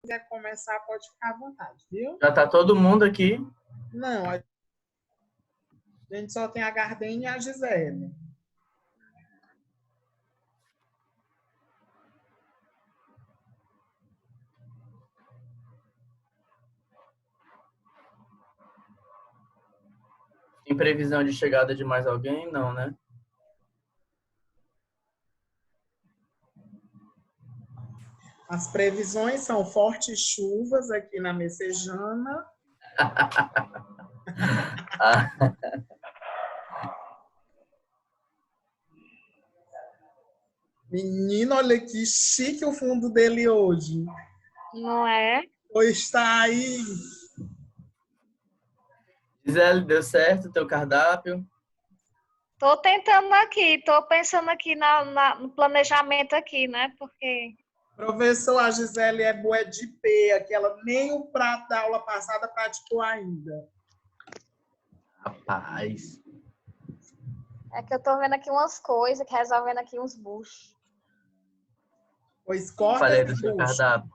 quiser começar, pode ficar à vontade, viu? Já tá todo mundo aqui. Não, a gente só tem a Gardene e a Gisele. Tem previsão de chegada de mais alguém? Não, né? As previsões são fortes chuvas aqui na Messejana. Menino, olha que chique o fundo dele hoje. Não é? Ou está aí? Gisele, deu certo o teu cardápio? Tô tentando aqui, tô pensando aqui no planejamento aqui, né? Porque Professor, a Gisele é boa de pé, que ela nem o prato da aula passada praticou ainda. Rapaz. é que eu tô vendo aqui umas coisas, que resolvendo aqui uns buchos. Pois corta Falei esse do seu bucho. cardápio.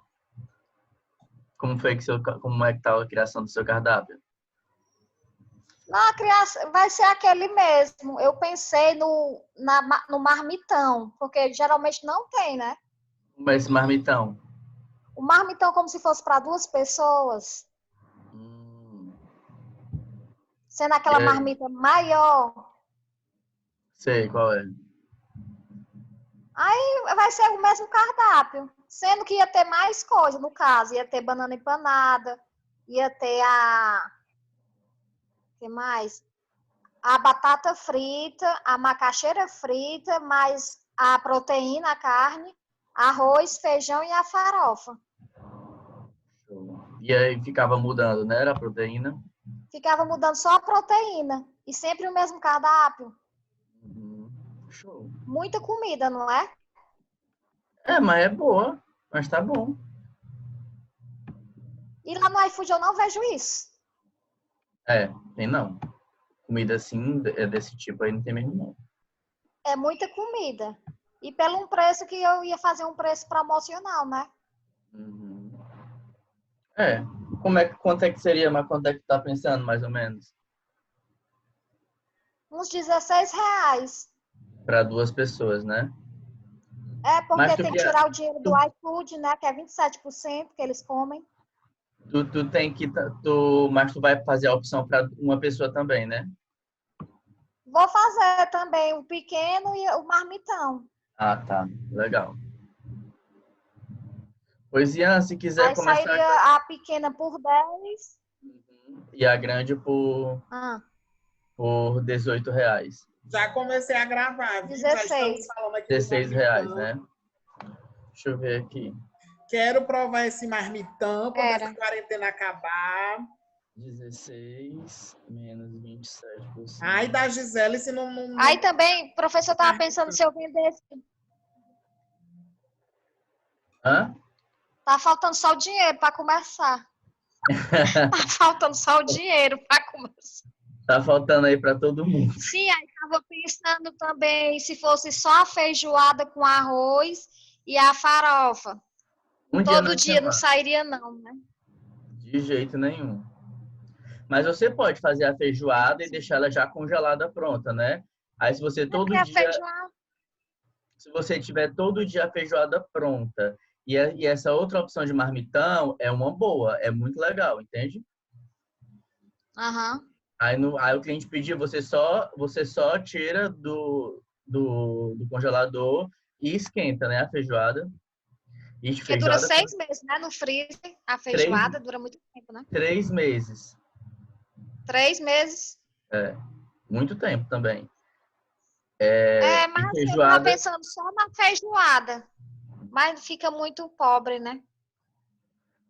Como é que tá a criação do seu cardápio? Não, a criança vai ser aquele mesmo. Eu pensei no marmitão, porque geralmente não tem, né? Como é esse marmitão? O marmitão como se fosse para 2 pessoas, sendo aquela E aí? marmita maior. Sei qual é. Aí vai ser o mesmo cardápio, sendo que ia ter mais coisa, no caso, ia ter banana empanada, ia ter que mais? A batata frita, a macaxeira frita, mais a proteína, a carne, arroz, feijão e a farofa. E aí ficava mudando, né? Era a proteína. Ficava mudando só a proteína e sempre o mesmo cardápio. Show. Muita comida, não é? É, mas é boa. Mas tá bom. E lá no iFood eu não vejo isso. É, tem não. Comida assim, desse tipo aí não tem mesmo não. É muita comida. E pelo um preço que eu ia fazer um preço promocional, né? Uhum. É. Quanto é que seria, mas quanto é que tá pensando, mais ou menos? Uns R$ 16. Para 2 pessoas, né? É Mas porque tem que tirar o dinheiro do iFood, né? Que é 27% que eles comem. tu tem que. Mas tu vai fazer a opção para uma pessoa também, né? Vou fazer também o pequeno e o marmitão. Ah, tá. Legal. Pois, Ian, se quiser Aí começar. sairia a pequena por 10. E a grande por R$ 18. Já comecei a gravar, viu? Já estamos 16. falando aqui do R$ 16, marmitão. né? Deixa eu ver aqui. Quero provar esse marmitão quando Era. essa quarentena acabar. 16 menos 27%. Ai, da Gisele, se não... Aí também, o professor estava pensando se eu vendesse. Hã? Tá faltando só o dinheiro para começar. Tá faltando só o dinheiro para começar. Tá faltando aí para todo mundo. Sim, aí estava pensando também se fosse só a feijoada com arroz e a farofa. Um dia Todo na dia não semana. sairia não, né? De jeito nenhum. Mas você pode fazer a feijoada e deixar ela já congelada pronta, né? Aí se você todo É a dia, feijoada. se você tiver todo dia a feijoada pronta e essa outra opção de marmitão é uma boa, é muito legal, entende? Aham. Aí o cliente pedir, você só tira do congelador e esquenta, né? A feijoada. Ixi, Porque dura feijoada 6 meses, né? No freezer, a três, feijoada dura muito tempo, né? 3 meses. 3 meses. É, muito tempo também. Mas E assim, eu tava feijoada, pensando só na feijoada. Mas fica muito pobre, né?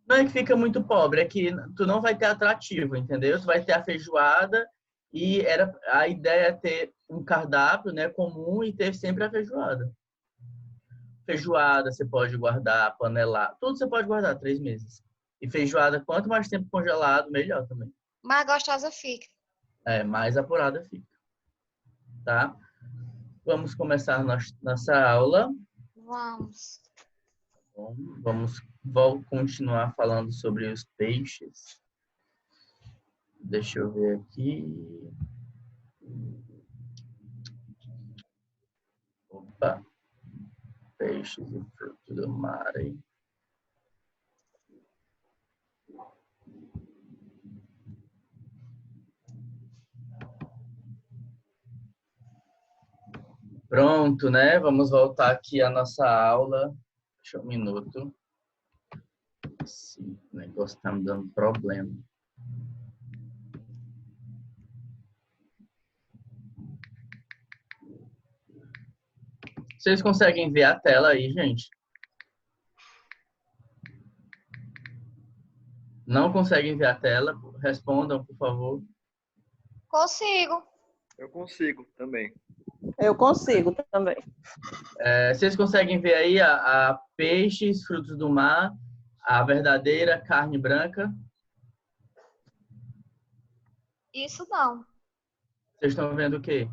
não é que fica muito pobre, é que tu não vai ter atrativo, entendeu? Tu vai ter a feijoada e a ideia é ter um cardápio, né, comum e ter sempre a feijoada. Feijoada você pode guardar, panelar, tudo você pode guardar 3 meses. E feijoada, quanto mais tempo congelado, melhor também. Mais gostosa fica. Mais apurada fica, tá? Vamos começar nossa aula. Vamos. Bom, vamos vou continuar falando sobre os peixes. Deixa eu ver aqui. Opa. Peixes e frutos do mar aí. Pronto, né? Vamos voltar aqui à nossa aula. Deixa um minuto. Esse negócio tá me dando problema. Vocês conseguem ver a tela aí, gente? Não conseguem ver a tela? Respondam, por favor. Consigo. Eu consigo também. Eu consigo também. Vocês conseguem ver aí a peixes, frutos do mar, a verdadeira carne branca? Isso não. Vocês estão vendo o quê?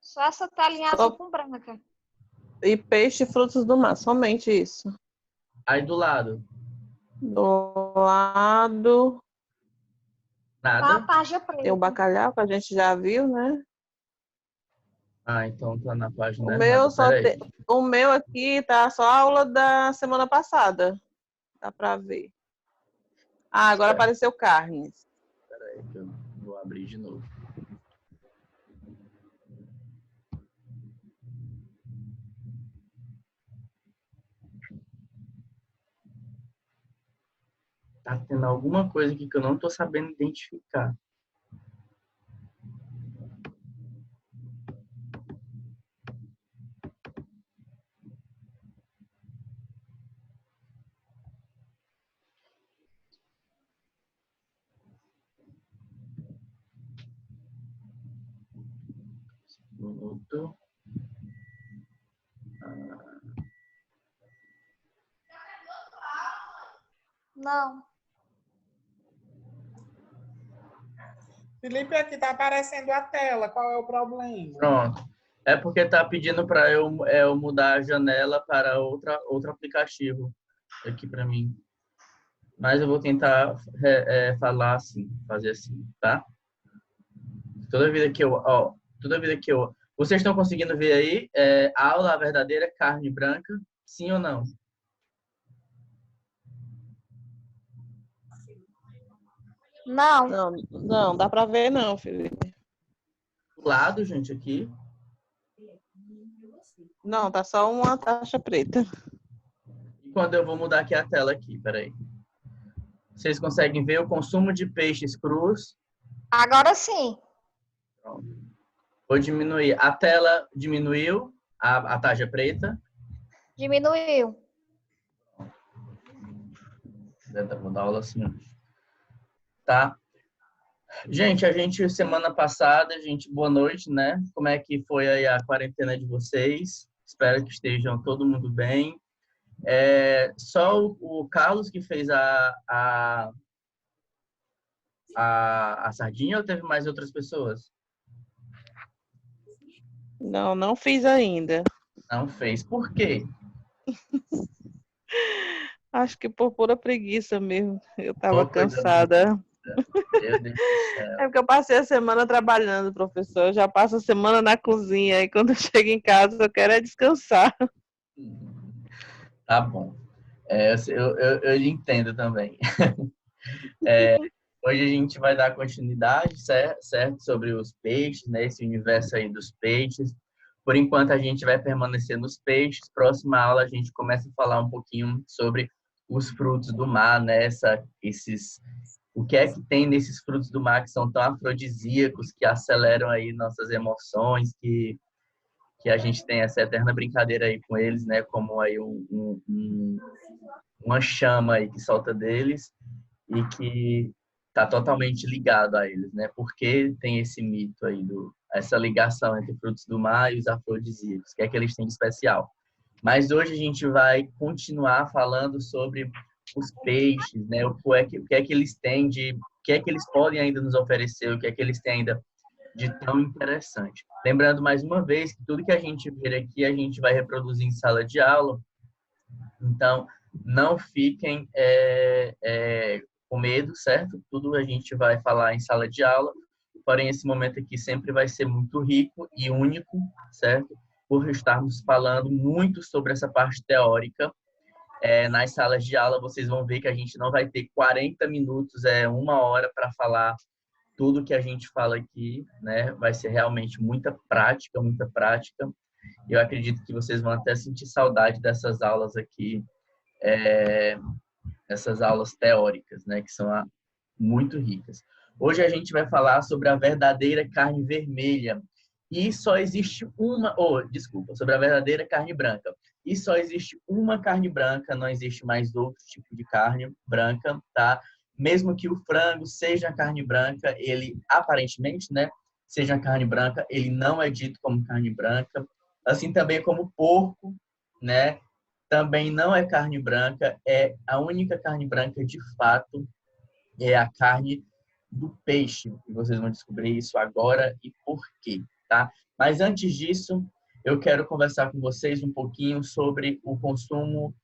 Só essa telinha azul com branca. E peixe e frutos do mar, somente isso. Aí do lado? Do lado Nada? A tarja preta. tem o bacalhau, que a gente já viu, né? Ah, então tá na página O errada. meu, Peraí. o meu aqui tá só a aula da semana passada. Dá pra ver. Ah, agora Certo. apareceu carnes. Peraí, que eu vou abrir de novo. Tá tendo alguma coisa aqui que eu não tô sabendo identificar. Um minuto. Não. Felipe, aqui tá aparecendo a tela. Qual é o problema? Pronto. É porque tá pedindo para eu mudar a janela para outro aplicativo aqui para mim. Mas eu vou tentar falar assim, fazer assim, tá? Toda vida que eu... Vocês estão conseguindo ver aí? Aula verdadeira, carne branca? Sim ou não? Não. Não, dá pra ver não, Felipe. Do lado, gente, aqui. Não, tá só uma taxa preta. E quando eu vou mudar aqui a tela aqui, peraí. Vocês conseguem ver o consumo de peixes crus? Agora sim. Pronto. Vou diminuir. A tela diminuiu, a taxa preta. Diminuiu. Vou dar aula assim. Tá? Gente, semana passada, boa noite, né? Como é que foi aí a quarentena de vocês? Espero que estejam todo mundo bem. Só o Carlos que fez a sardinha ou teve mais outras pessoas? Não fiz ainda. Não fez. Por quê? Acho que por pura preguiça mesmo. Eu tava Pô, coisa cansada. linda. Meu Deus do céu. É porque eu passei a semana trabalhando, professor. Eu já passo a semana na cozinha. E quando eu chego em casa, eu quero é descansar. Tá bom. Eu lhe entendo também. Hoje a gente vai dar continuidade, certo? Sobre os peixes, né? Esse universo aí dos peixes. Por enquanto, a gente vai permanecer nos peixes. Próxima aula, a gente começa a falar um pouquinho sobre os frutos do mar, né? O que é que tem nesses frutos do mar que são tão afrodisíacos, que aceleram aí nossas emoções, que a gente tem essa eterna brincadeira aí com eles, né? Como aí uma chama aí que solta deles e que está totalmente ligado a eles, né? Porque tem esse mito aí, essa ligação entre frutos do mar e os afrodisíacos, que é que eles têm de especial. Mas hoje a gente vai continuar falando sobre os peixes, né? O que é que eles têm o que é que eles podem ainda nos oferecer, o que é que eles têm ainda de tão interessante. Lembrando mais uma vez que tudo que a gente ver aqui a gente vai reproduzir em sala de aula. Então, Não fiquem com medo, certo? Tudo a gente vai falar em sala de aula, porém esse momento aqui sempre vai ser muito rico e único, certo? Por estarmos falando muito sobre essa parte teórica. Nas salas de aula vocês vão ver que a gente não vai ter 40 minutos, 1 hora para falar tudo que a gente fala aqui, né? Vai ser realmente muita prática, muita prática. Eu acredito que vocês vão até sentir saudade dessas aulas aqui, essas aulas teóricas, né? Que são muito ricas. Hoje a gente vai falar sobre a verdadeira carne vermelha. E só existe uma... desculpa, sobre a verdadeira carne branca. E só existe uma carne branca, não existe mais outro tipo de carne branca, tá? Mesmo que o frango seja carne branca, ele aparentemente, né, seja carne branca, ele não é dito como carne branca. Assim também como o porco, né, também não é carne branca. A única carne branca de fato é a carne do peixe. E vocês vão descobrir isso agora e por quê, tá? Mas antes disso, eu quero conversar com vocês um pouquinho sobre o consumo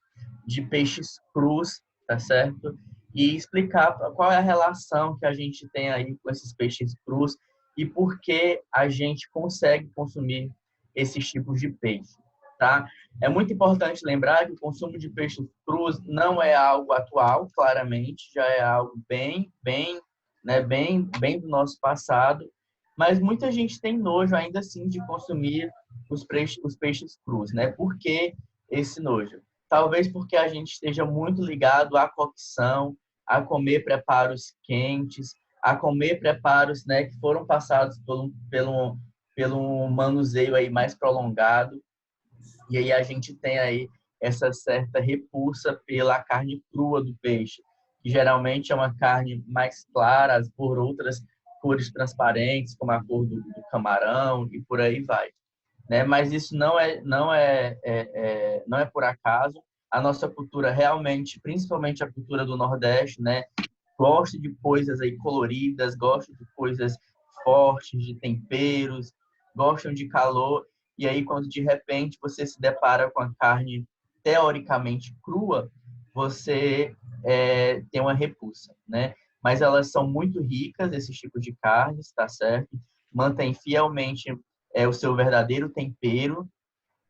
de peixes crus, tá certo? E explicar qual é a relação que a gente tem aí com esses peixes crus e por que a gente consegue consumir esses tipos de peixe, tá? É muito importante lembrar que o consumo de peixes crus não é algo atual, claramente, já é algo bem do nosso passado, mas muita gente tem nojo ainda assim de consumir os peixes crus, né? Por que esse nojo? Talvez porque a gente esteja muito ligado à cocção, a comer preparos quentes, a comer preparos, né, que foram passados pelo manuseio aí mais prolongado. E aí a gente tem aí essa certa repulsa pela carne crua do peixe, que geralmente é uma carne mais clara, por outras cores transparentes, como a cor do camarão e por aí vai, né? Mas isso não é por acaso. A nossa cultura realmente, principalmente a cultura do Nordeste, né, gosta de coisas aí coloridas, gosta de coisas fortes, de temperos, gostam de calor. E aí, quando de repente você se depara com a carne teoricamente crua, você tem uma repulsa, né? Mas elas são muito ricas, esses tipos de carnes, tá certo? Mantém fielmente o seu verdadeiro tempero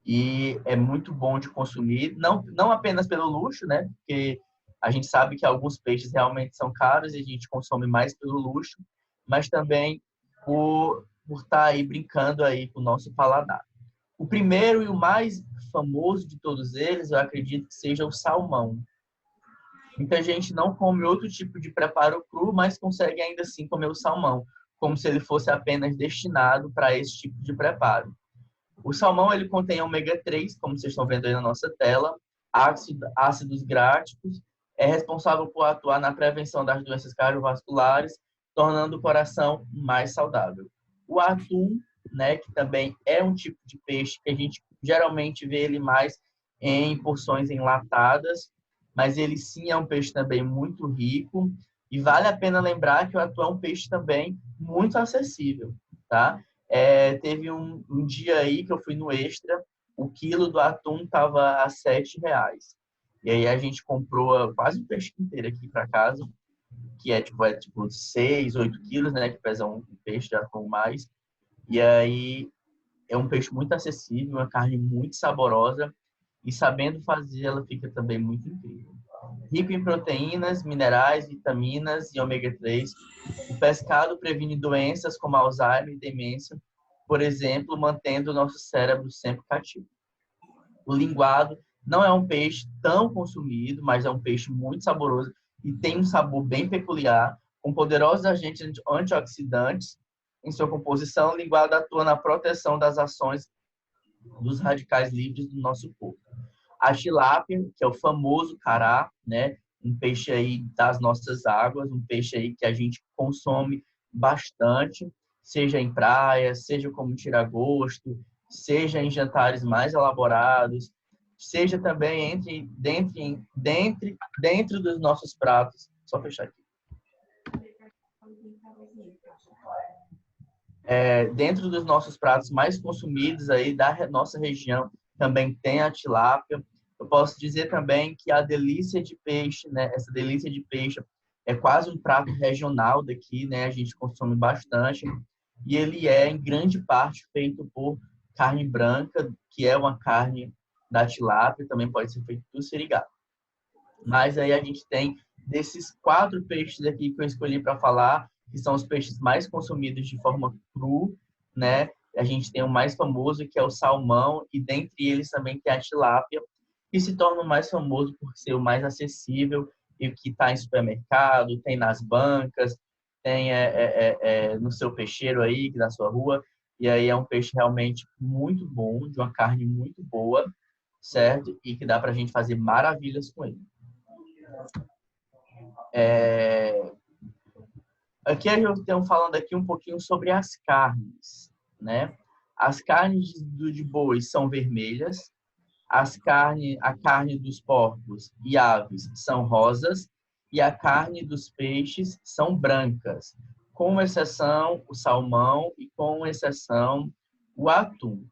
e é muito bom de consumir, não apenas pelo luxo, né? Porque a gente sabe que alguns peixes realmente são caros e a gente consome mais pelo luxo, mas também por estar aí brincando aí com o nosso paladar. O primeiro e o mais famoso de todos eles, eu acredito que seja o salmão. Muita gente não come outro tipo de preparo cru, mas consegue ainda assim comer o salmão, como se ele fosse apenas destinado para esse tipo de preparo. O salmão ele contém ômega 3, como vocês estão vendo aí na nossa tela, ácidos gráficos, é responsável por atuar na prevenção das doenças cardiovasculares, tornando o coração mais saudável. O atum, né, que também é um tipo de peixe que a gente geralmente vê ele mais em porções enlatadas, mas ele sim é um peixe também muito rico e vale a pena lembrar que o atum é um peixe também muito acessível, tá? Teve um dia aí que eu fui no Extra, o quilo do atum estava a R$7. E aí a gente comprou quase um peixe inteiro aqui para casa, que é tipo 6, 8 quilos, né? Que pesa um peixe de atum mais. E aí é um peixe muito acessível, uma carne muito saborosa e sabendo fazer ela fica também muito incrível. Rico em proteínas, minerais, vitaminas e ômega 3, o pescado previne doenças como Alzheimer e demência, por exemplo, mantendo o nosso cérebro sempre cativo. O linguado não é um peixe tão consumido, mas é um peixe muito saboroso e tem um sabor bem peculiar, com poderosos agentes antioxidantes. Em sua composição, o linguado atua na proteção das ações dos radicais livres do nosso corpo. A tilápia, que é o famoso cará, né? Um peixe aí das nossas águas, um peixe aí que a gente consome bastante, seja em praia, seja como tira-gosto, seja em jantares mais elaborados, seja também dentro dos nossos pratos. Só fechar aqui. Dentro dos nossos pratos mais consumidos aí da nossa região, também tem a tilápia. Eu posso dizer também que a delícia de peixe, né? Essa delícia de peixe é quase um prato regional daqui, né? A gente consome bastante. E ele é, em grande parte, feito por carne branca, que é uma carne da tilápia, também pode ser feito do sirigato. Mas aí a gente tem, desses 4 peixes aqui que eu escolhi para falar, que são os peixes mais consumidos de forma cru, né? A gente tem o mais famoso, que é o salmão, e dentre eles também tem a tilápia, que se torna o mais famoso por ser o mais acessível e o que está em supermercado, tem nas bancas, tem no seu peixeiro aí, na sua rua. E aí é um peixe realmente muito bom, de uma carne muito boa, certo? E que dá para a gente fazer maravilhas com ele. Aqui eu estou falando aqui um pouquinho sobre as carnes, né? As carnes de boi são vermelhas, a carne dos porcos e aves são rosas e a carne dos peixes são brancas, com exceção o salmão e com exceção o atum,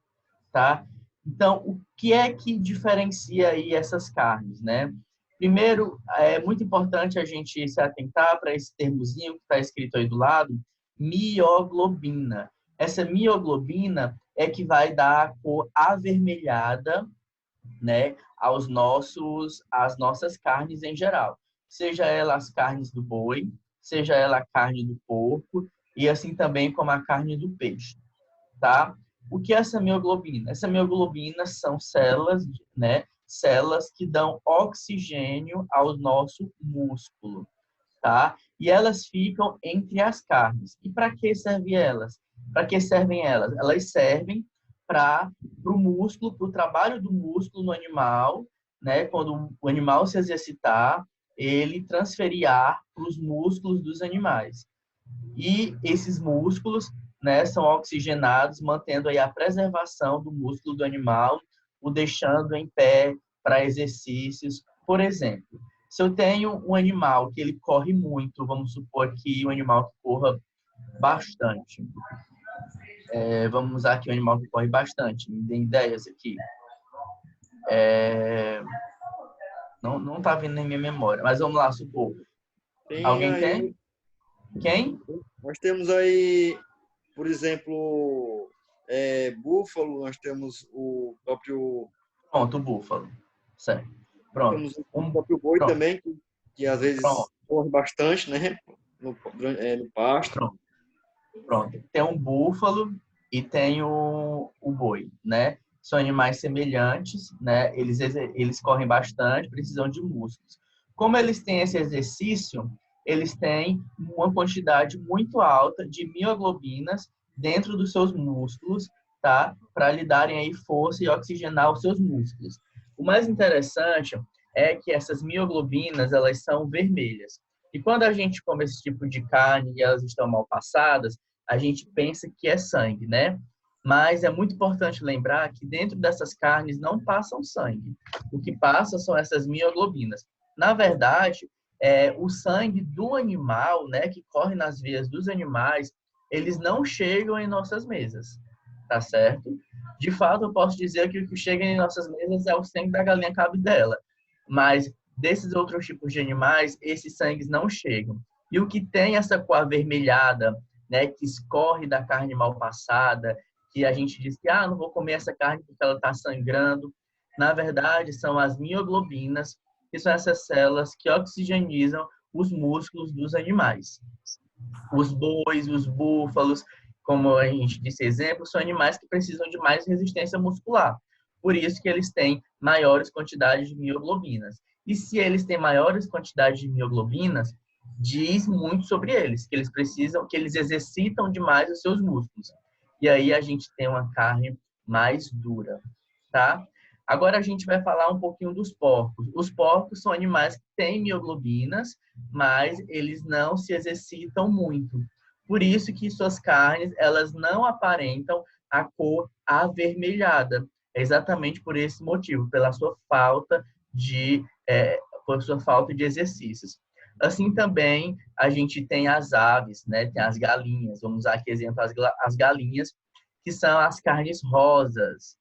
tá? Então, o que é que diferencia aí essas carnes, né? Primeiro, é muito importante a gente se atentar para esse termozinho que está escrito aí do lado, mioglobina. Essa mioglobina é que vai dar a cor avermelhada, né, às nossas carnes em geral. Seja ela as carnes do boi, seja ela a carne do porco, e assim também como a carne do peixe, tá? O que é essa mioglobina? Essa mioglobina são células, né, células que dão oxigênio ao nosso músculo, tá? E elas ficam entre as carnes. E para que servem elas? Para que servem elas? Elas servem para o músculo, para o trabalho do músculo no animal, né? Quando o animal se exercitar, ele transferir ar para os músculos dos animais. E esses músculos, né, são oxigenados, mantendo aí a preservação do músculo do animal, o deixando em pé para exercícios. Por exemplo, se eu tenho um animal que ele corre muito, vamos supor aqui um animal que corra bastante. Vamos usar aqui um animal que corre bastante. Me dê ideias aqui. Não está vindo na minha memória, mas vamos lá, supor. Alguém tem? Quem? Nós temos aí, por exemplo, búfalo, nós temos o próprio... Pronto, o búfalo. Certo. Pronto. Temos o próprio boi Pronto. também, que às vezes corre bastante, né? No pasto. Pronto. Tem um búfalo e tem o boi, né? São animais semelhantes, né? Eles correm bastante, precisam de músculos. Como eles têm esse exercício, eles têm uma quantidade muito alta de mioglobinas dentro dos seus músculos, tá? Para lhe darem aí força e oxigenar os seus músculos. O mais interessante é que essas mioglobinas, elas são vermelhas. E quando a gente come esse tipo de carne e elas estão mal passadas, a gente pensa que é sangue, né? Mas é muito importante lembrar que dentro dessas carnes não passam sangue. O que passa são essas mioglobinas. Na verdade, o sangue do animal, né, que corre nas veias dos animais, eles não chegam em nossas mesas, tá certo? De fato, eu posso dizer que o que chega em nossas mesas é o sangue da galinha cabidela, mas desses outros tipos de animais, esses sangues não chegam. E o que tem essa cor avermelhada, né, que escorre da carne mal passada, que a gente diz que não vou comer essa carne porque ela está sangrando, na verdade, são as mioglobinas, que são essas células que oxigenizam os músculos dos animais. Os bois, os búfalos, como a gente disse exemplo, são animais que precisam de mais resistência muscular. Por isso que eles têm maiores quantidades de mioglobinas. E se eles têm maiores quantidades de mioglobinas, diz muito sobre eles, que eles precisam, que eles exercitam demais os seus músculos. E aí a gente tem uma carne mais dura, tá? Agora a gente vai falar um pouquinho dos porcos. Os porcos são animais que têm mioglobinas, mas eles não se exercitam muito. Por isso que suas carnes, elas não aparentam a cor avermelhada. É exatamente por esse motivo, pela sua falta de exercícios. Assim também a gente tem as aves, né? Tem as galinhas. Vamos usar aqui exemplo as galinhas, que são as carnes rosas,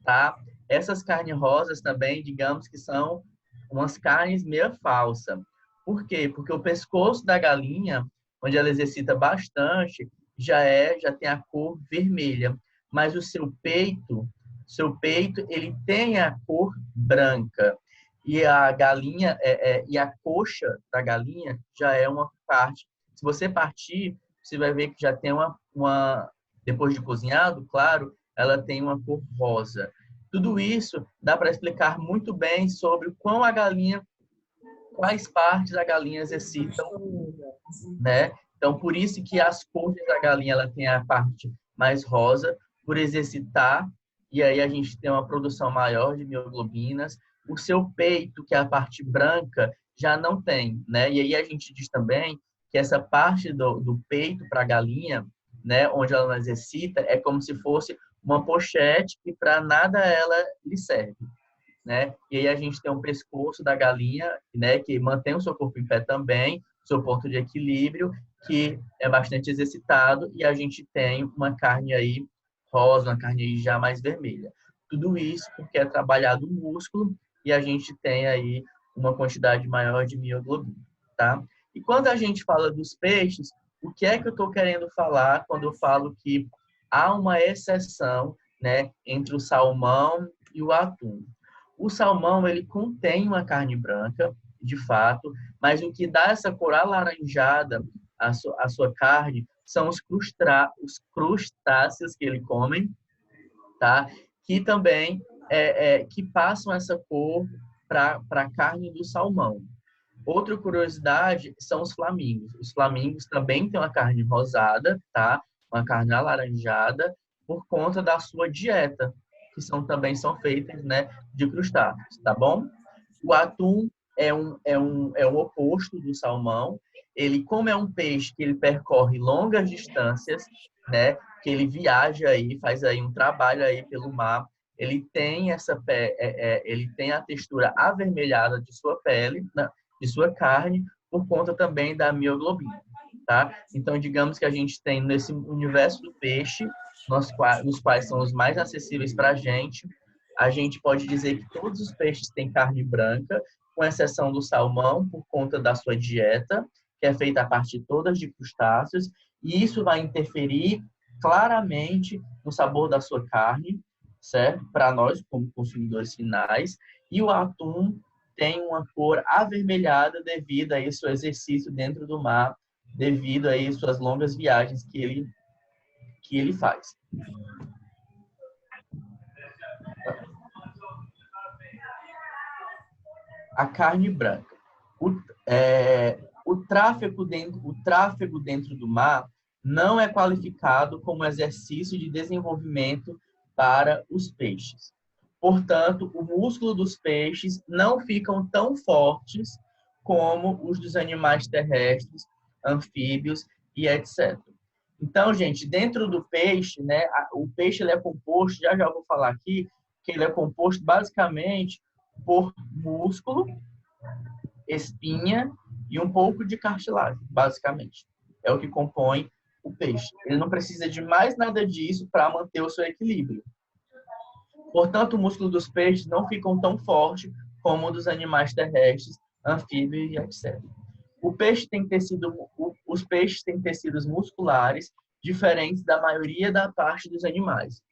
tá? Essas carnes rosas também, digamos que são umas carnes meio falsa. Por quê? Porque o pescoço da galinha, onde ela exercita bastante, já tem a cor vermelha, mas o seu peito, ele tem a cor branca. E a galinha e a coxa da galinha já é uma parte. Se você partir, você vai ver que já tem depois de cozinhado, claro, ela tem uma cor rosa. Tudo isso dá para explicar muito bem sobre quais partes a galinha exercitam, né? Então, por isso que as coxas da galinha ela tem a parte mais rosa, por exercitar, e aí a gente tem uma produção maior de mioglobinas. O seu peito, que é a parte branca, já não tem, né? E aí a gente diz também que essa parte do peito para a galinha, né, onde ela não exercita, é como se fosse uma pochete e para nada ela lhe serve, né? E aí a gente tem um pescoço da galinha, né, que mantém o seu corpo em pé também, seu ponto de equilíbrio, que é bastante exercitado, e a gente tem uma carne aí rosa, uma carne aí já mais vermelha. Tudo isso porque é trabalhado o músculo e a gente tem aí uma quantidade maior de mioglobina, tá? E quando a gente fala dos peixes, o que é que eu estou querendo falar quando eu falo que há uma exceção, né, entre o salmão e o atum? O salmão, ele contém uma carne branca, de fato, mas o que dá essa cor alaranjada à sua carne são os crustáceos que ele come, tá? Que também que passam essa cor para a carne do salmão. Outra curiosidade são os flamingos. Os flamingos também têm uma carne rosada, tá? Uma carne alaranjada, por conta da sua dieta, que também são feitas, né, de crustáceos, tá bom? O atum é um oposto do salmão. Ele, como é um peixe que ele percorre longas distâncias, né, que ele viaja aí, faz aí um trabalho aí pelo mar, ele tem ele tem a textura avermelhada de sua pele, né, de sua carne, por conta também da mioglobina, tá? Então, digamos que a gente tem nesse universo do peixe, nos quais são os mais acessíveis para a gente pode dizer que todos os peixes têm carne branca, com exceção do salmão, por conta da sua dieta, que é feita a partir todas de crustáceos, e isso vai interferir claramente no sabor da sua carne, certo? Para nós, como consumidores finais. E o atum tem uma cor avermelhada devido a esse exercício dentro do mar, devido a suas longas viagens que ele faz. A carne branca. O tráfego dentro do mar não é qualificado como exercício de desenvolvimento para os peixes. Portanto, o músculo dos peixes não ficam tão fortes como os dos animais terrestres, anfíbios e etc. Então, gente, dentro do peixe, né, o peixe ele é composto, já vou falar aqui, que ele é composto basicamente por músculo, espinha e um pouco de cartilagem, basicamente. É o que compõe o peixe. Ele não precisa de mais nada disso para manter o seu equilíbrio. Portanto, o músculo dos peixes não ficam tão forte como o dos animais terrestres, anfíbios e etc. Os peixes têm tecidos musculares diferentes da maioria da parte dos animais.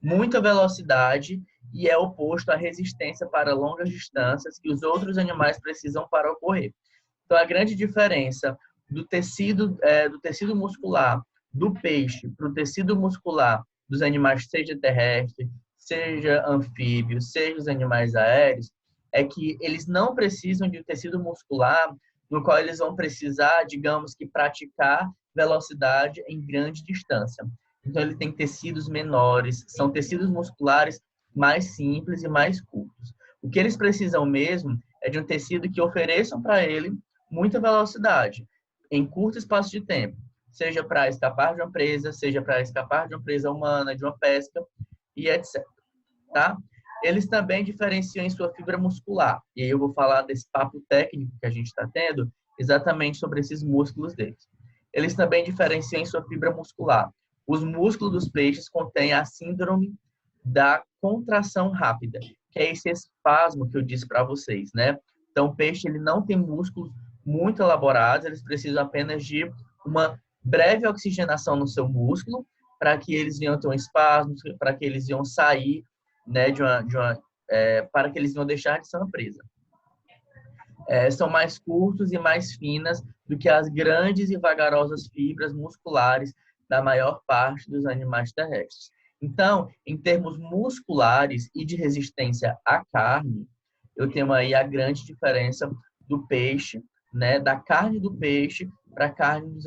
Muita velocidade e é oposto à resistência para longas distâncias que os outros animais precisam para ocorrer. Então, a grande diferença do tecido muscular do peixe para o tecido muscular dos animais, seja terrestre, seja anfíbio, seja os animais aéreos, é que eles não precisam de um tecido muscular no qual eles vão precisar, digamos que, praticar velocidade em grande distância. Então, ele tem tecidos menores, são tecidos musculares mais simples e mais curtos. O que eles precisam mesmo é de um tecido que ofereçam para ele muita velocidade em curto espaço de tempo, seja para escapar de uma presa, seja para escapar de uma presa humana, de uma pesca e etc. Tá? Eles também diferenciam em sua fibra muscular. E aí eu vou falar desse papo técnico que a gente está tendo exatamente sobre esses músculos deles. Eles também diferenciam em sua fibra muscular. Os músculos dos peixes contêm a síndrome da contração rápida, que é esse espasmo que eu disse para vocês, né? Então, o peixe ele não tem músculos muito elaborados, eles precisam apenas de uma breve oxigenação no seu músculo para que eles venham ter um espasmo, para que eles venham sair, né, para que eles venham deixar de ser uma presa. São mais curtos e mais finas do que as grandes e vagarosas fibras musculares da maior parte dos animais terrestres. Então, em termos musculares e de resistência à carne, eu tenho aí a grande diferença do peixe, né, da carne do peixe para a carne dos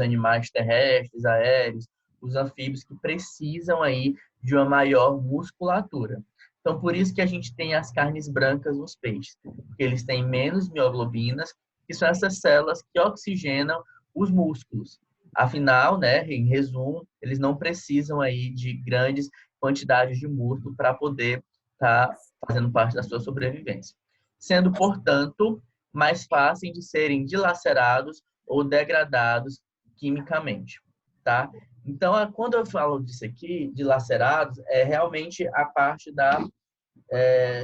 animais terrestres, aéreos, os anfíbios que precisam aí de uma maior musculatura. Então, por isso que a gente tem as carnes brancas nos peixes, porque eles têm menos mioglobinas, que são essas células que oxigenam os músculos. Afinal, né, em resumo, eles não precisam aí de grandes quantidades de músculo para poder estar fazendo parte da sua sobrevivência. Sendo, portanto, mais fáceis de serem dilacerados ou degradados quimicamente, tá? Então, quando eu falo disso aqui, dilacerados, é realmente a parte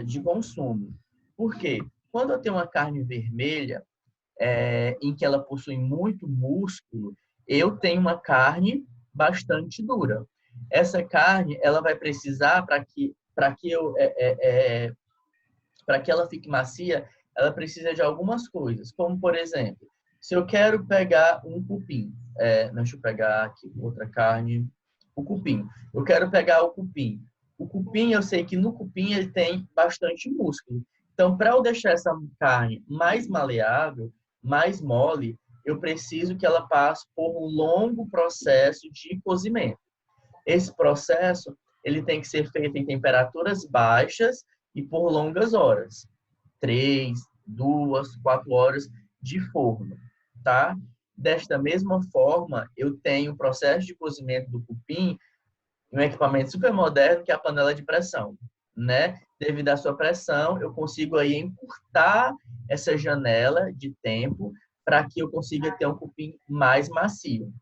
de consumo. Por quê? Quando eu tenho uma carne vermelha, em que ela possui muito músculo, eu tenho uma carne bastante dura. Essa carne, ela vai precisar, para que ela fique macia, ela precisa de algumas coisas, como, por exemplo, se eu quero pegar um cupim, deixa eu pegar aqui outra carne, o cupim. Eu quero pegar o cupim. O cupim, eu sei que no cupim ele tem bastante músculo. Então, para eu deixar essa carne mais maleável, mais mole, eu preciso que ela passe por um longo processo de cozimento. Esse processo, ele tem que ser feito em temperaturas baixas e por longas horas. 3, 2, 4 horas de forno, tá? Desta mesma forma, eu tenho o processo de cozimento do cupim em um equipamento super moderno, que é a panela de pressão, né? Devido à sua pressão, eu consigo aí encurtar essa janela de tempo para que eu consiga ter um cupim mais macio.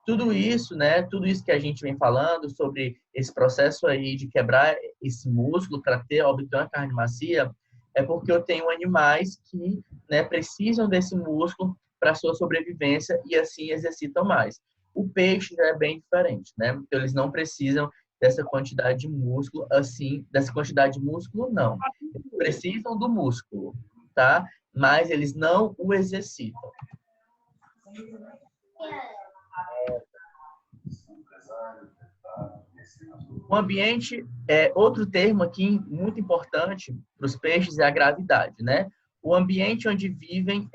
Tudo isso, né? Tudo isso que a gente vem falando sobre esse processo aí de quebrar esse músculo para obter uma carne macia, é porque eu tenho animais que, né, precisam desse músculo para sua sobrevivência e assim exercitam mais. O peixe já é bem diferente, né? Então, eles não precisam dessa quantidade de músculo, assim, dessa quantidade de músculo, não. Eles precisam do músculo, tá? Mas eles não o exercitam. O ambiente, outro termo aqui muito importante para os peixes é a gravidade, né? O ambiente onde vivem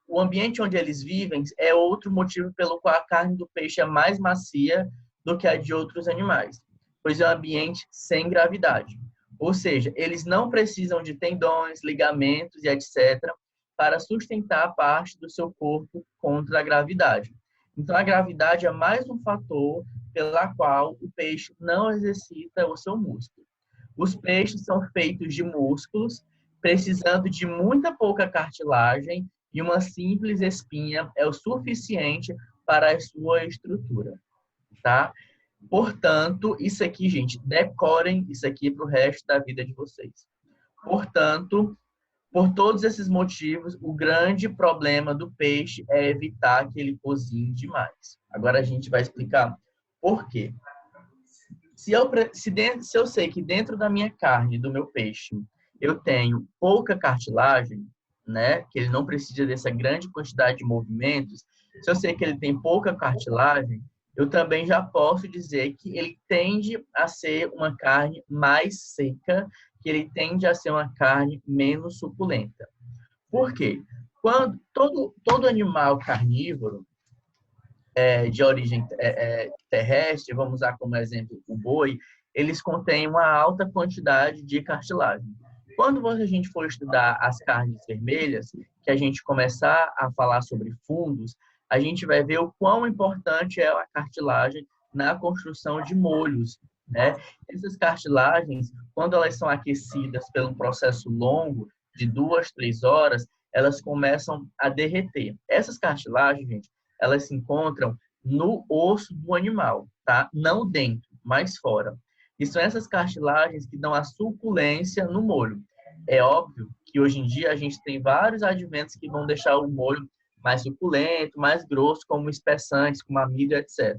o ambiente onde eles vivem é outro motivo pelo qual a carne do peixe é mais macia do que a de outros animais, pois é um ambiente sem gravidade. Ou seja, eles não precisam de tendões, ligamentos e etc. para sustentar parte do seu corpo contra a gravidade. Então, a gravidade é mais um fator pela qual o peixe não exercita o seu músculo. Os peixes são feitos de músculos, precisando de muita pouca cartilagem, e uma simples espinha é o suficiente para a sua estrutura, tá? Portanto, isso aqui, gente, decorem isso aqui para o resto da vida de vocês. Portanto, por todos esses motivos, o grande problema do peixe é evitar que ele cozinhe demais. Agora a gente vai explicar por quê. Se eu sei que dentro da minha carne, do meu peixe, eu tenho pouca cartilagem, né, que ele não precisa dessa grande quantidade de movimentos, se eu sei que ele tem pouca cartilagem, eu também já posso dizer que ele tende a ser uma carne mais seca, que ele tende a ser uma carne menos suculenta. Por quê? Quando todo animal carnívoro de origem terrestre, vamos usar como exemplo o boi, eles contêm uma alta quantidade de cartilagem. Quando a gente for estudar as carnes vermelhas, que a gente começar a falar sobre fungos, a gente vai ver o quão importante é a cartilagem na construção de molhos, né? Essas cartilagens, quando elas são aquecidas pelo processo longo, de 2, 3 horas, elas começam a derreter. Essas cartilagens, gente, elas se encontram no osso do animal, tá? Não dentro, mais fora. E são essas cartilagens que dão a suculência no molho. É óbvio que hoje em dia a gente tem vários adventos que vão deixar o molho mais suculento, mais grosso, como espessantes, como amido, etc.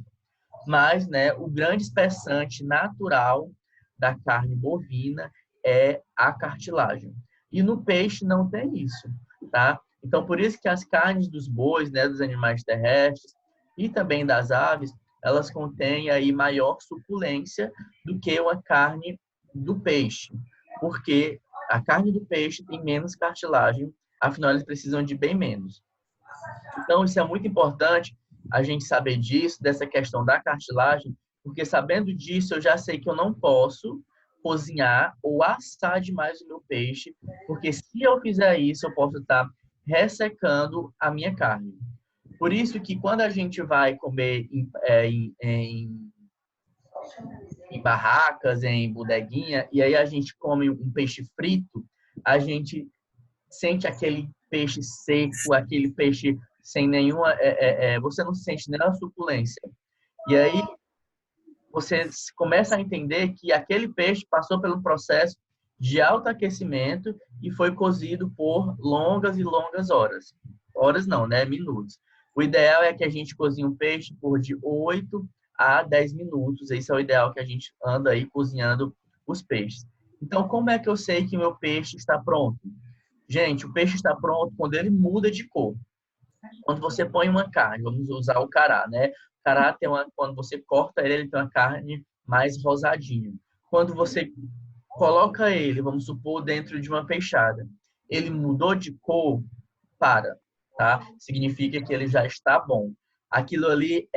Mas, né, o grande espessante natural da carne bovina é a cartilagem. E no peixe não tem isso, tá? Então, por isso que as carnes dos bois, né, dos animais terrestres e também das aves, elas contêm aí maior suculência do que uma carne do peixe, porque a carne do peixe tem menos cartilagem, afinal eles precisam de bem menos. Então, isso é muito importante a gente saber disso, dessa questão da cartilagem, porque sabendo disso, eu já sei que eu não posso cozinhar ou assar demais o meu peixe, porque se eu fizer isso, eu posso estar ressecando a minha carne. Por isso que quando a gente vai comer em barracas, em bodeguinha, e aí a gente come um peixe frito, a gente sente aquele peixe seco, aquele peixe sem nenhuma... você não sente nenhuma suculência. E aí você começa a entender que aquele peixe passou pelo processo de alto aquecimento e foi cozido por longas e longas horas. Horas não, né? Minutos. O ideal é que a gente cozinhe um peixe por de 8 a 10 minutos. Esse é o ideal que a gente anda aí cozinhando os peixes. Então, como é que eu sei que o meu peixe está pronto? Gente, o peixe está pronto quando ele muda de cor. Quando você põe uma carne, vamos usar o cará, né? O cará tem quando você corta ele, ele tem uma carne mais rosadinha. Quando você coloca ele, vamos supor, dentro de uma peixada, ele mudou de cor, tá? Significa que ele já está bom. Aquilo ali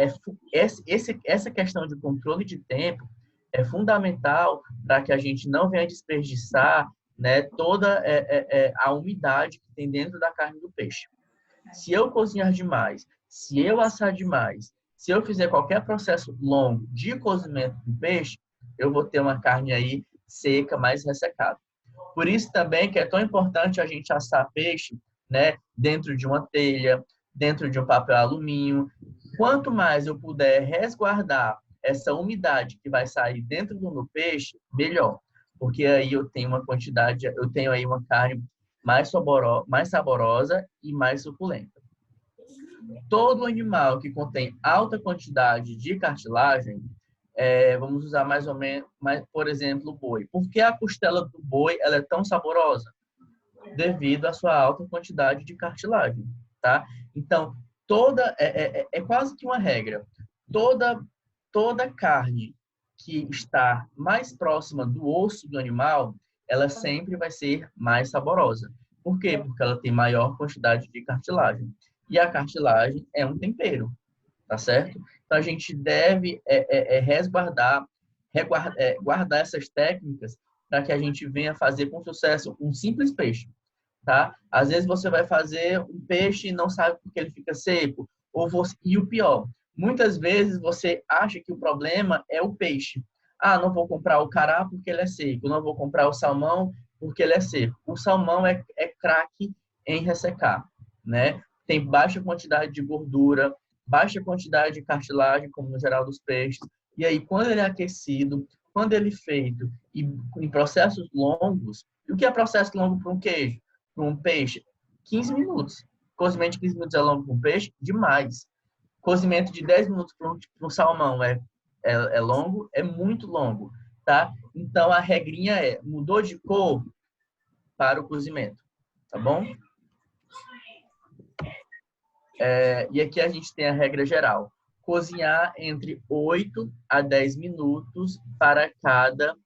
essa questão de controle de tempo é fundamental para que a gente não venha desperdiçar, né, toda a umidade que tem dentro da carne do peixe. Se eu cozinhar demais, se eu assar demais, se eu fizer qualquer processo longo de cozimento do peixe, eu vou ter uma carne aí seca, mais ressecada. Por isso também que é tão importante a gente assar peixe, né, dentro de uma telha, dentro de um papel alumínio. Quanto mais eu puder resguardar essa umidade que vai sair dentro do meu peixe, melhor. Porque aí eu tenho aí uma carne mais saborosa e mais suculenta. Todo animal que contém alta quantidade de cartilagem, vamos usar mais ou menos, por exemplo, o boi. Por que a costela do boi ela é tão saborosa? Devido à sua alta quantidade de cartilagem, tá? Então, é quase que uma regra. Toda carne que está mais próxima do osso do animal, ela sempre vai ser mais saborosa. Por quê? Porque ela tem maior quantidade de cartilagem. E a cartilagem é um tempero, tá certo? Então, a gente deve guardar essas técnicas para que a gente venha fazer com sucesso um simples peixe, tá? Às vezes você vai fazer um peixe e não sabe por que ele fica seco. E o pior, muitas vezes você acha que o problema é o peixe. Ah, não vou comprar o cará porque ele é seco. Não vou comprar o salmão porque ele é seco. O salmão é craque em ressecar, né? Tem baixa quantidade de gordura, baixa quantidade de cartilagem, como no geral dos peixes. E aí, quando ele é aquecido, quando ele é feito em processos longos, e o que é processo longo para um queijo? Para um peixe? 15 minutos. Cozimento de 15 minutos é longo para um peixe? Demais. Cozimento de 10 minutos para um salmão é longo? É muito longo, tá? Então, a regrinha mudou de cor para o cozimento, tá bom? E aqui a gente tem a regra geral. Cozinhar entre 8 a 10 minutos para cada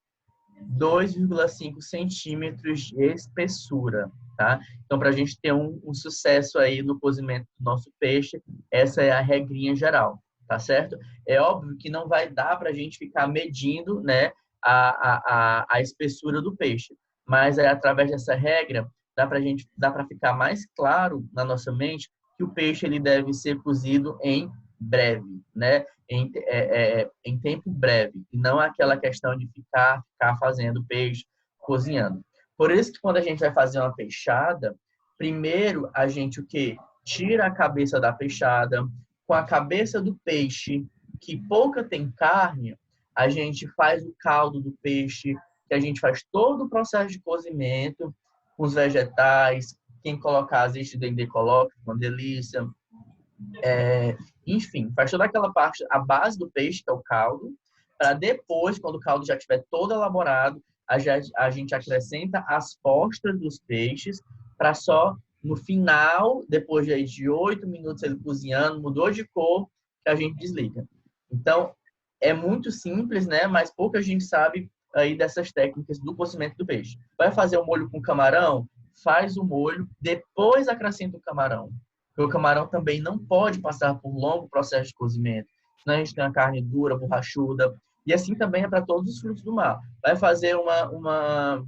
2,5 centímetros de espessura, tá? Então, para a gente ter um sucesso aí no cozimento do nosso peixe, essa é a regrinha geral, tá certo? É óbvio que não vai dar para a gente ficar medindo, né, a espessura do peixe, mas através dessa regra dá para ficar mais claro na nossa mente que o peixe ele deve ser cozido em breve, né? Em tempo breve, e não aquela questão de ficar fazendo peixe, cozinhando. Por isso que quando a gente vai fazer uma peixada, primeiro a gente o quê? Tira a cabeça da peixada, com a cabeça do peixe, que pouca tem carne, a gente faz o caldo do peixe, que a gente faz todo o processo de cozimento com os vegetais, quem colocar azeite de dendê coloca, uma delícia. Enfim, faz toda aquela parte, a base do peixe, que é o caldo, para depois, quando o caldo já estiver todo elaborado, a gente acrescenta as postas dos peixes para só no final, depois de 8 minutos ele cozinhando, mudou de cor, que a gente desliga. Então, é muito simples, né? Mas pouca gente sabe aí dessas técnicas do cozimento do peixe. Vai fazer o molho com camarão? Faz o molho, depois acrescenta o camarão. Porque o camarão também não pode passar por longo processo de cozimento. Senão a gente tem uma carne dura, borrachuda. E assim também é para todos os frutos do mar. Vai fazer uma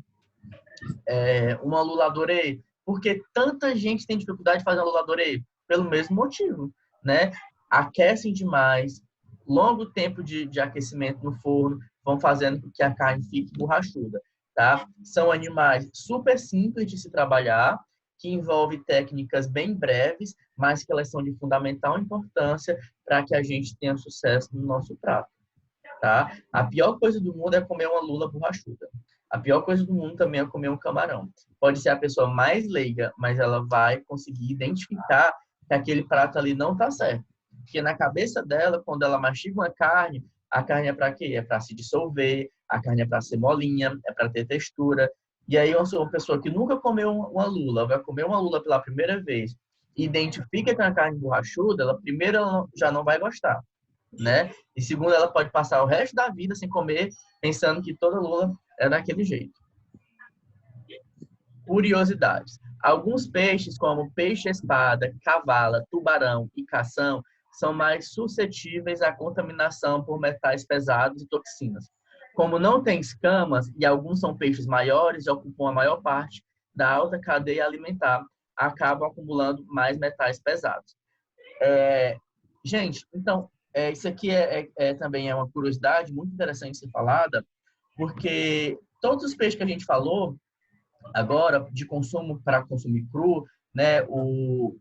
lula dorê. Porque tanta gente tem dificuldade de fazer uma lula dorê? Pelo mesmo motivo, né? Aquecem demais, longo tempo de aquecimento no forno, vão fazendo com que a carne fique borrachuda, tá? São animais super simples de se trabalhar, que envolve técnicas bem breves, mas que elas são de fundamental importância para que a gente tenha sucesso no nosso prato, tá? A pior coisa do mundo é comer uma lula borrachuda. A pior coisa do mundo também é comer um camarão. Pode ser a pessoa mais leiga, mas ela vai conseguir identificar que aquele prato ali não está certo. Porque na cabeça dela, quando ela mastiga uma carne, a carne é para quê? É para se dissolver, a carne é para ser molinha, é para ter textura. E aí uma pessoa que nunca comeu uma lula, vai comer uma lula pela primeira vez, e identifica que é uma carne borrachuda, ela já não vai gostar, né? E segundo, ela pode passar o resto da vida sem comer, pensando que toda lula é daquele jeito. Curiosidades. Alguns peixes, como peixe-espada, cavala, tubarão e cação, são mais suscetíveis à contaminação por metais pesados e toxinas. Como não tem escamas e alguns são peixes maiores e ocupam a maior parte da alta cadeia alimentar, acabam acumulando mais metais pesados. Gente, então, isso aqui também é uma curiosidade muito interessante de ser falada, porque todos os peixes que a gente falou agora, de consumo para consumir cru, né, o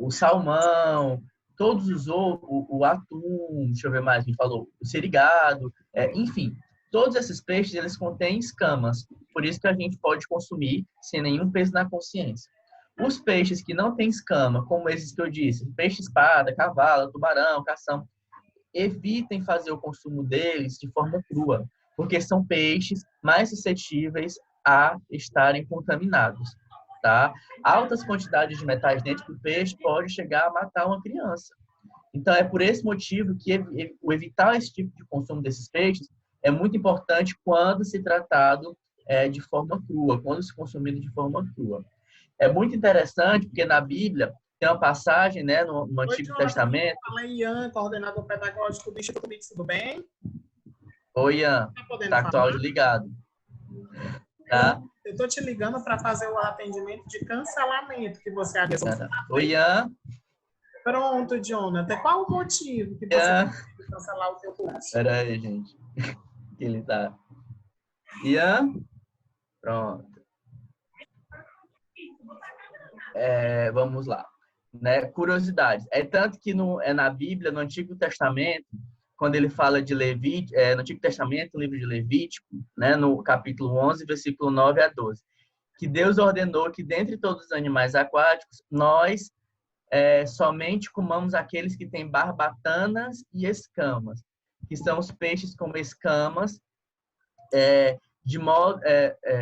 salmão, todos os outros, o atum, deixa eu ver mais, me falou, o serigado, enfim, todos esses peixes, eles contêm escamas, por isso que a gente pode consumir sem nenhum peso na consciência. Os peixes que não têm escama, como esses que eu disse, peixe-espada, cavalo, tubarão, cação, evitem fazer o consumo deles de forma crua, porque são peixes mais suscetíveis a estarem contaminados, tá? Altas quantidades de metais dentro do peixe pode chegar a matar uma criança. Então, é por esse motivo que evitar esse tipo de consumo desses peixes é muito importante quando se tratado de forma crua, quando se consumido de forma crua. É muito interessante porque na Bíblia tem uma passagem, né, no Antigo Testamento. Fala, Ian, coordenador pedagógico do Instituto Mix, tudo bem? Oi, Ian. Tá com o áudio ligado. Tá? Eu tô te ligando para fazer o atendimento de cancelamento que você havia solicitado. Oi, Ian. Pronto, Jonathan. Qual o motivo que você quer cancelar o seu curso? Espera aí, gente. Que ele tá. Ian? Pronto. Vamos lá. Né? Curiosidades. É tanto que na Bíblia, no Antigo Testamento, quando ele fala de Levítico, no Antigo Testamento, no livro de Levítico, né, no capítulo 11, versículo 9 a 12, que Deus ordenou que dentre todos os animais aquáticos, nós somente comamos aqueles que têm barbatanas e escamas, que são os peixes com escamas,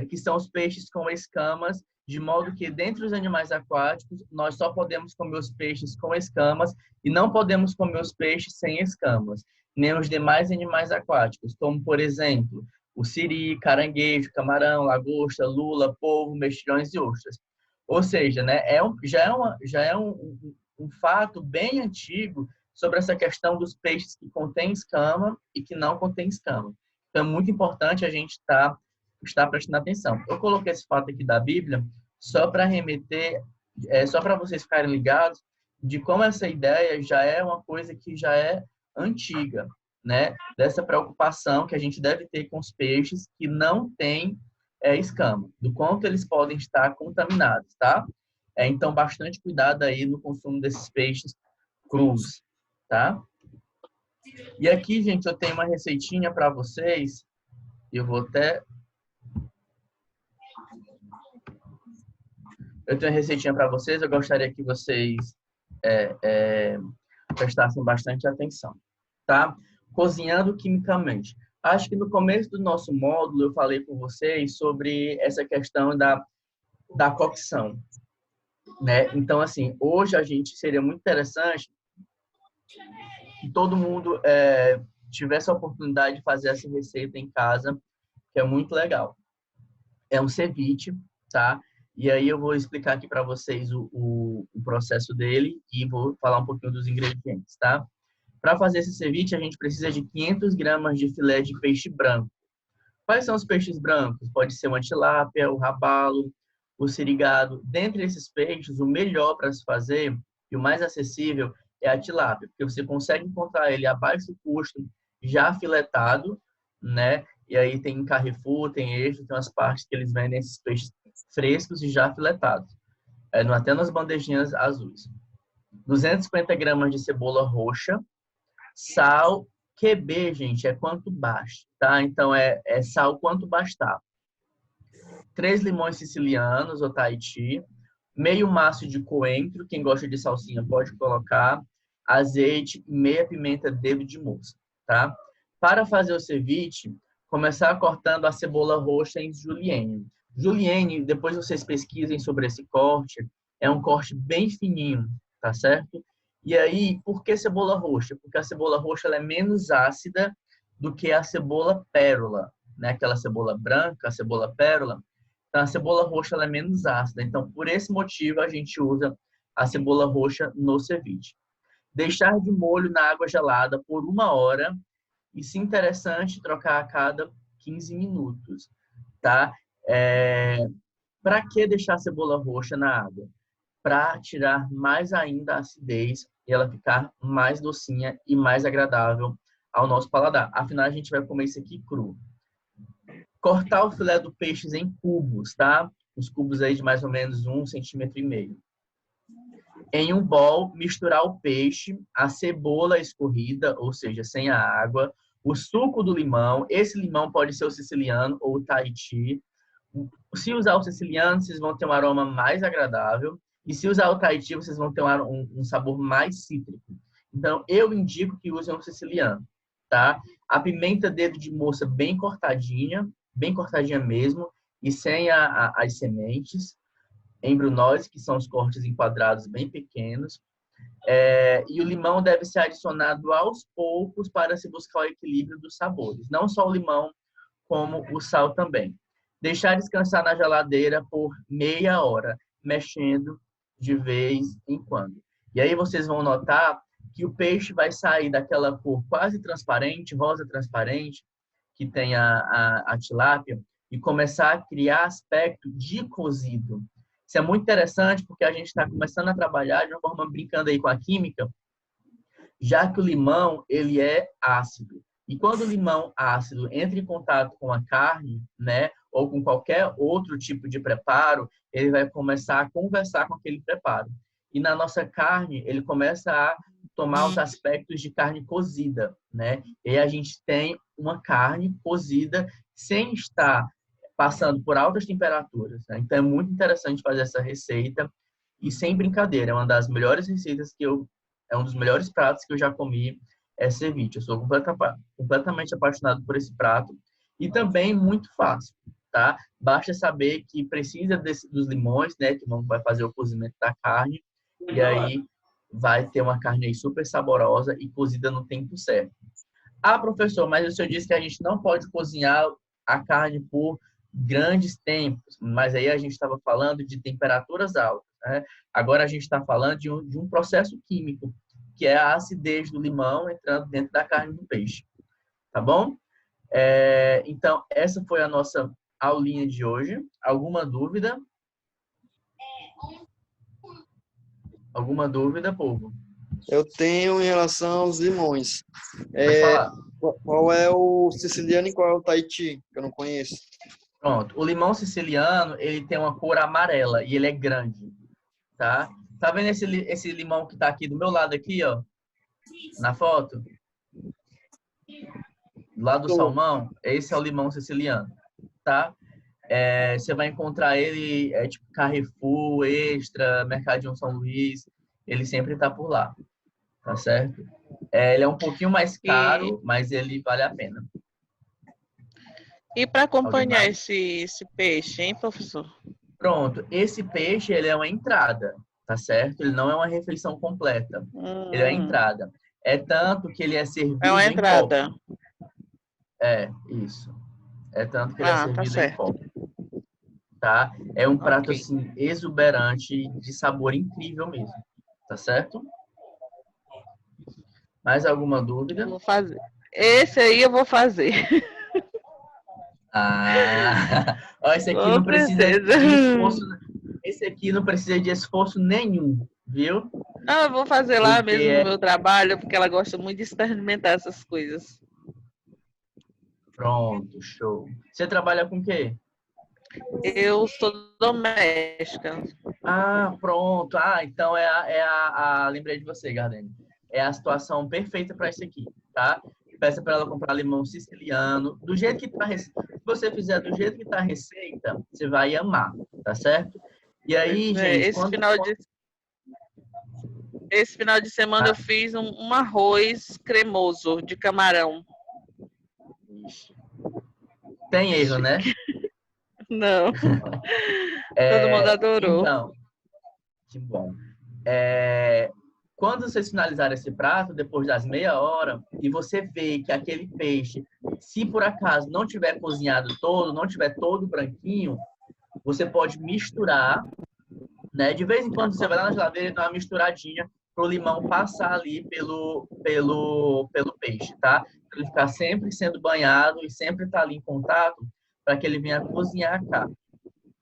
que são os peixes com escamas, de modo que dentre os animais aquáticos, nós só podemos comer os peixes com escamas e não podemos comer os peixes sem escamas, nem os demais animais aquáticos, como, por exemplo, o siri, caranguejo, camarão, lagosta, lula, polvo, mexilhões e ostras. Ou seja, né, já é um fato bem antigo sobre essa questão dos peixes que contêm escama e que não contêm escama. Então, é muito importante a gente estar prestando atenção. Eu coloquei esse fato aqui da Bíblia só para remeter, só para vocês ficarem ligados de como essa ideia já é uma coisa que já é antiga, né? Dessa preocupação que a gente deve ter com os peixes que não têm escama, do quanto eles podem estar contaminados, tá? Então, bastante cuidado aí no consumo desses peixes crus, tá? E aqui, gente, eu tenho uma receitinha para vocês. Eu vou até... Eu tenho uma receitinha para vocês. Eu gostaria que vocês prestassem bastante atenção, tá? Cozinhando quimicamente. Acho que no começo do nosso módulo eu falei com vocês sobre essa questão da cocção, né? Então, assim, hoje a gente seria muito interessante que todo mundo tivesse a oportunidade de fazer essa receita em casa, que é muito legal. É um ceviche, tá? E aí eu vou explicar aqui para vocês o processo dele e vou falar um pouquinho dos ingredientes, tá? Para fazer esse ceviche, a gente precisa de 500 gramas de filé de peixe branco. Quais são os peixes brancos? Pode ser uma tilápia, o rabalo, o sirigado. Dentre esses peixes, o melhor para se fazer e o mais acessível é a tilápia, porque você consegue encontrar ele a baixo custo, já filetado, né? E aí tem em Carrefour, tem Eixo, tem umas partes que eles vendem esses peixes frescos e já filetados, até nas bandejinhas azuis. 250 gramas de cebola roxa, sal, QB, gente, é quanto basta, tá? Então, é sal quanto bastar. 3 limões sicilianos, ou Tahiti, meio maço de coentro, quem gosta de salsinha pode colocar, azeite e meia pimenta dedo de moça, tá? Para fazer o ceviche, começar cortando a cebola roxa em julienne. Julienne, depois vocês pesquisem sobre esse corte, é um corte bem fininho, tá certo? E aí, por que cebola roxa? Porque a cebola roxa ela é menos ácida do que a cebola pérola, né? Aquela cebola branca, a cebola pérola. Então, a cebola roxa ela é menos ácida. Então, por esse motivo, a gente usa a cebola roxa no ceviche. Deixar de molho na água gelada por 1 hora e, se interessante, trocar a cada 15 minutos, tá? Para que deixar a cebola roxa na água? Para tirar mais ainda a acidez e ela ficar mais docinha e mais agradável ao nosso paladar. Afinal, a gente vai comer isso aqui cru. Cortar o filé do peixe em cubos, tá? Os cubos aí de mais ou menos 1,5 centímetros. Em um bowl, misturar o peixe, a cebola escorrida, ou seja, sem a água, o suco do limão. Esse limão pode ser o siciliano ou o Tahiti. Se usar o siciliano, vocês vão ter um aroma mais agradável. E se usar o Tahiti, vocês vão ter um sabor mais cítrico. Então, eu indico que usem o siciliano, tá? A pimenta dedo de moça bem cortadinha mesmo, e sem as sementes. Embrunose, que são os cortes em quadrados bem pequenos. E o limão deve ser adicionado aos poucos para se buscar o equilíbrio dos sabores. Não só o limão, como o sal também. Deixar descansar na geladeira por meia hora, mexendo de vez em quando. E aí vocês vão notar que o peixe vai sair daquela cor quase transparente, rosa transparente, que tem a tilápia, e começar a criar aspecto de cozido. Isso é muito interessante porque a gente está começando a trabalhar de uma forma brincando aí com a química, já que o limão ele é ácido. E quando o limão ácido entra em contato com a carne, né, ou com qualquer outro tipo de preparo, ele vai começar a conversar com aquele preparo. E na nossa carne, ele começa a tomar os aspectos de carne cozida, né? E a gente tem uma carne cozida sem estar passando por altas temperaturas, né? Então é muito interessante fazer essa receita e sem brincadeira, é uma das melhores receitas é um dos melhores pratos que eu já comi, é ceviche. Eu sou completamente apaixonado por esse prato e também muito fácil, tá? Basta saber que precisa dos limões, né, que vai fazer o cozimento da carne, e aí vai ter uma carne aí super saborosa e cozida no tempo certo. Ah, professor, mas o senhor disse que a gente não pode cozinhar a carne por grandes tempos, mas aí a gente estava falando de temperaturas altas, né? Agora a gente está falando de um processo químico, que é a acidez do limão entrando dentro da carne do peixe, tá bom? Então, essa foi a nossa aulinha de hoje. Alguma dúvida? Alguma dúvida, povo? Eu tenho em relação aos limões. Pode falar. Qual é o siciliano e qual é o Tahiti? Que eu não conheço. Pronto. O limão siciliano, ele tem uma cor amarela e ele é grande, tá? Tá vendo esse limão que tá aqui do meu lado aqui, ó? Na foto? Lá do Tô. salmão, esse é o limão siciliano, tá? Você vai encontrar ele, tipo Carrefour, Extra, Mercadinho São Luís, ele sempre tá por lá, tá certo? Ele é um pouquinho mais E, caro, mas ele vale a pena. e para Alguém acompanhar mais? esse peixe, hein, professor? Pronto, esse peixe, ele é uma entrada, tá certo? Ele não é uma refeição completa, ele é uma Hum, entrada. É tanto que ele é é uma servido em copo. entrada. Isso. É tanto que ele é Ah, tá servido em certo. copo, tá? É um prato, Ok. assim, exuberante, de sabor incrível mesmo, tá certo? Mais alguma Eu dúvida? vou fazer. Esse aí eu vou fazer. Ah, ó, esse aqui Com não precisa certeza. de esforço, esse aqui não precisa de esforço nenhum, viu? Não, eu vou fazer lá Porque mesmo no meu trabalho, porque ela gosta muito de experimentar essas coisas. pronto, show. Você trabalha com o quê? Eu sou doméstica. Ah, pronto. Ah, então lembrei de você, Gardene. É a situação perfeita para isso aqui, tá? Peça para ela comprar limão siciliano, do jeito que tá, se você fizer do jeito que tá a receita, você vai amar, tá certo? E aí, É, gente, esse final de semana eu ah, fiz um arroz cremoso de camarão. ixi, tem erro, né? Não, todo mundo adorou. Então, que bom. É, quando vocês finalizarem esse prato, depois das meia hora, e você vê que aquele peixe, se por acaso não tiver cozinhado todo, não tiver todo branquinho, você pode misturar, né? De vez em quando você vai lá na geladeira e dá uma misturadinha para o limão passar ali pelo peixe, tá? Para ele ficar sempre sendo banhado e sempre estar ali em contato para que ele venha cozinhar a carne.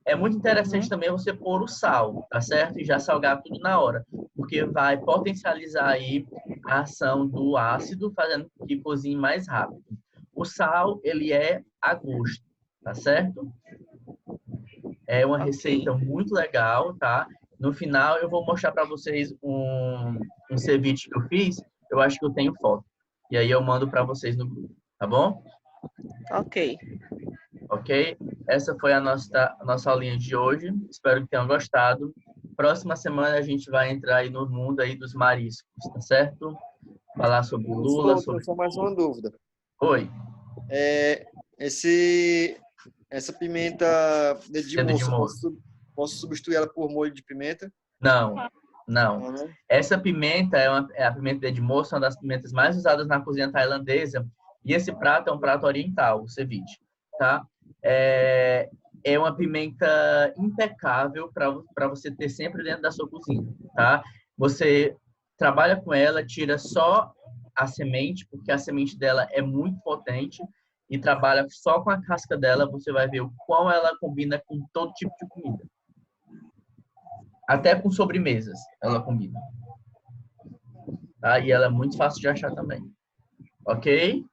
É muito interessante Uhum. também você pôr o sal, tá certo? E já salgar tudo na hora, porque vai potencializar aí a ação do ácido, fazendo com que cozinhe mais rápido. O sal, ele é a gosto, tá certo? É uma Ok, receita muito legal, tá? No final, eu vou mostrar para vocês um ceviche que eu fiz. Eu acho que eu tenho foto. E aí eu mando para vocês no grupo, tá bom? ok. Ok? Essa foi a nossa aulinha de hoje. Espero que tenham gostado. Próxima semana a gente vai entrar aí no mundo aí dos mariscos, tá certo? Falar sobre lula, Professor, sobre... só mais uma dúvida. Oi, É, essa pimenta dedo de dedo de moça, moço. posso substituir ela por molho de pimenta? Não, não. Não, né? Essa pimenta é a pimenta dedo de moço, uma das pimentas mais usadas na cozinha tailandesa. E esse prato é um prato oriental, o ceviche, tá? É, é uma pimenta impecável para você ter sempre dentro da sua cozinha, tá? Você trabalha com ela, tira só a semente, porque a semente dela é muito potente, e trabalha só com a casca dela, você vai ver o quão ela combina com todo tipo de comida. Até com sobremesas ela combina. Tá? E ela é muito fácil de achar também. Ok?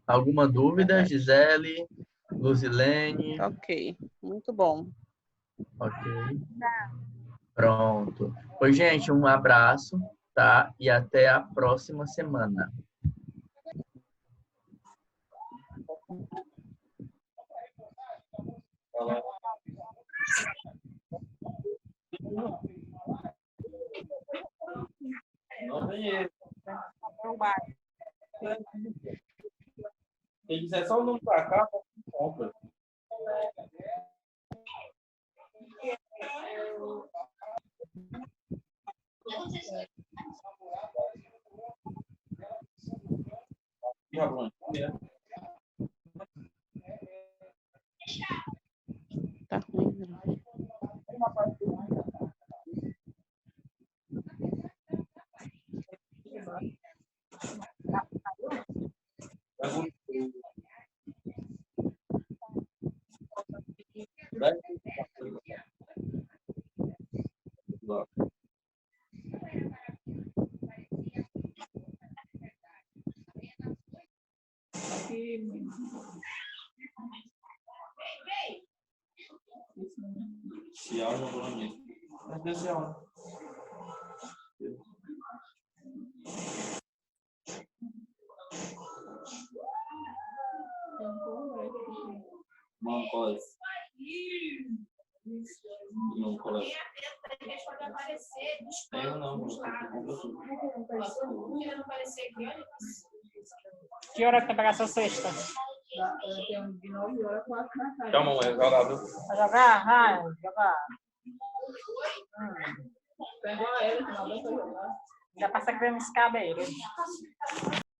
Alguma dúvida, Verdade. Gisele, Luzilene? Ok, muito bom. Ok. Pronto. Pois, gente, um abraço, tá? E até a próxima semana. Ele disse, é só o nome pra cá, compra. E a Bruna? Tá ruim, né? Se áudio não é mesmo. Mas desse áudio. Não, colégio. Não, colégio. Eu não. Que hora que tu pegar sua cesta? Eu tenho de 9 horas, 4 na tarde. Calma, mãe, jogar, viu? Vai jogar? Vai, jogar. Pegou ele, que não deu pra jogar. Já passa creme esse cabelo.